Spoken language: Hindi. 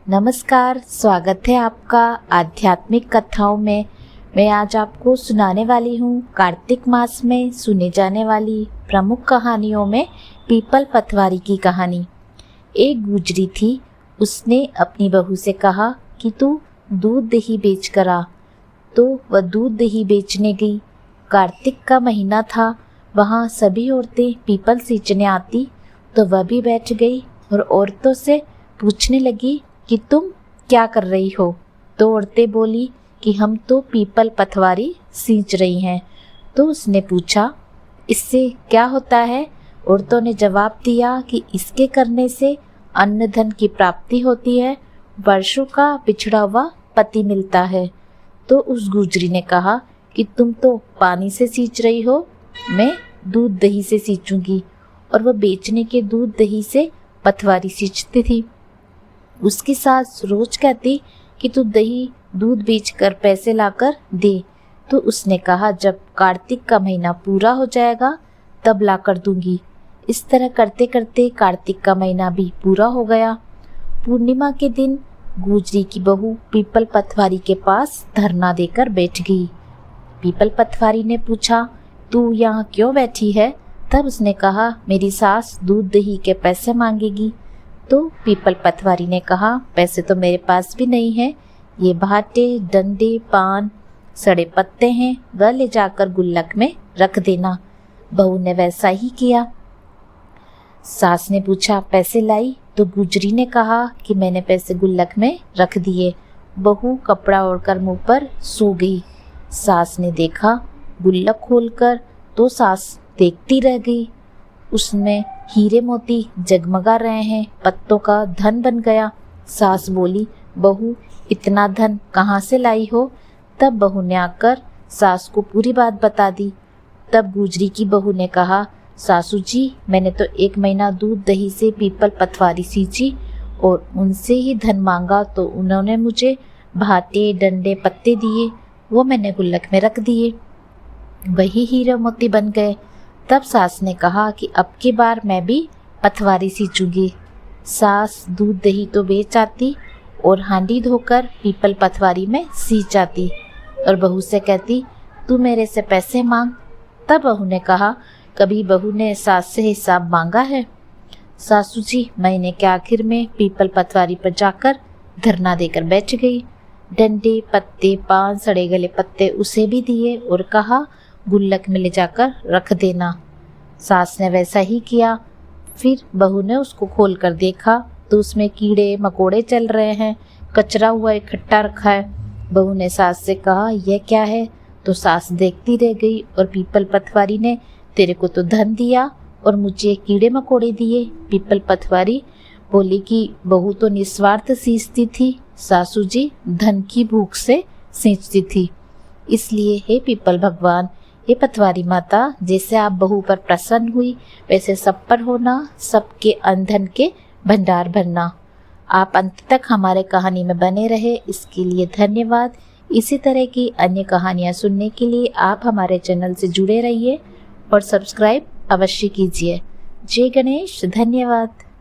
नमस्कार, स्वागत है आपका आध्यात्मिक कथाओं में। मैं आज आपको सुनाने वाली हूँ कार्तिक मास में सुनी जाने वाली प्रमुख कहानियों में पीपल पतवारी की कहानी। एक गुजरी थी, उसने अपनी बहू से कहा कि तू दूध दही बेच कर आ। तो वह दूध दही बेचने गई। कार्तिक का महीना था, वहाँ सभी औरतें पीपल सींचने आती, तो वह भी बैठ गई और औरतों से पूछने लगी कि तुम क्या कर रही हो। तो औरतें बोली कि हम तो पीपल पतवारी सींच रही हैं। तो उसने पूछा, इससे क्या होता है? औरतों ने जवाब दिया कि इसके करने से अन्न धन की प्राप्ति होती है, वर्षों का बिछड़ा हुआ पति मिलता है। तो उस गुजरी ने कहा कि तुम तो पानी से सींच रही हो, मैं दूध दही से सींचूंगी। और वह बेचने के दूध दही से पतवारी सींचती थी। उसकी सास रोज कहती कि तू दही दूध बेचकर पैसे लाकर दे। तो उसने कहा, जब कार्तिक का महीना पूरा हो जाएगा तब लाकर दूंगी। इस तरह करते करते कार्तिक का महीना भी पूरा हो गया। पूर्णिमा के दिन गुजरी की बहू पीपल पतवारी के पास धरना देकर बैठ गई। पीपल पतवारी ने पूछा, तू यहाँ क्यों बैठी है? तब उसने कहा, मेरी सास दूध दही के पैसे मांगेगी। तो पीपल पतवारी ने कहा, पैसे तो मेरे पास भी नहीं है, ये भाटे डंडे पान सड़े पत्ते हैं, वह ले जाकर गुल्लक में रख देना। बहू ने वैसा ही किया। सास ने पूछा, पैसे लाई? तो गुजरी ने कहा कि मैंने पैसे गुल्लक में रख दिए। बहू कपड़ा ओढ़कर मुंह पर सो गई। सास ने देखा गुल्लक खोलकर, तो सास देखती रह गई। उसमें हीरे मोती जगमगा रहे हैं, पत्तों का धन बन गया। सास बोली, बहू इतना धन कहाँ से लाई हो? तब बहू ने आकर सास को पूरी बात बता दी। तब गुजरी की बहू ने कहा, सासू जी, मैंने तो 1 महीना दूध दही से पीपल पतवारी सींची और उनसे ही धन मांगा, तो उन्होंने मुझे भाटे डंडे पत्ते दिए, वो मैंने गुल्लक में रख दिए, वही हीरे मोती बन गए। तब सास ने कहा कि अब की बार मैं भी पतवारी सींचूंगी। सास दूध दही तो बेच आती और हांडी धोकर पीपल पतवारी में सींच जाती और बहू से कहती, तू मेरे से पैसे मांग। तब बहू ने कहा, कभी बहू ने सास से हिसाब मांगा है? सासू जी महीने के आखिर में पीपल पतवारी पर जाकर धरना देकर बैठ गई। डंडे पत्ते पान सड़े गले पत्ते उसे भी दिए और कहा, गुल्लक में ले जाकर रख देना। सास ने वैसा ही किया। फिर बहू ने उसको खोल कर देखा तो उसमें कीड़े मकोड़े चल रहे हैं, कचरा हुआ इकट्ठा रखा है। बहू ने सास से कहा, यह क्या है? तो सास देखती रह गई और पीपल पतवारी ने, तेरे को तो धन दिया और मुझे कीड़े मकोड़े दिए। पीपल पतवारी बोली कि बहू तो निस्वार्थ सींचती थी, सासू जी धन की भूख से सींचती थी। इसलिए हे पीपल भगवान, हे पतवारी माता, जैसे आप बहू पर प्रसन्न हुई वैसे सब पर होना, सबके अंधन के भंडार भरना। आप अंत तक हमारे कहानी में बने रहे, इसके लिए धन्यवाद। इसी तरह की अन्य कहानियाँ सुनने के लिए आप हमारे चैनल से जुड़े रहिए और सब्सक्राइब अवश्य कीजिए। जय गणेश, धन्यवाद।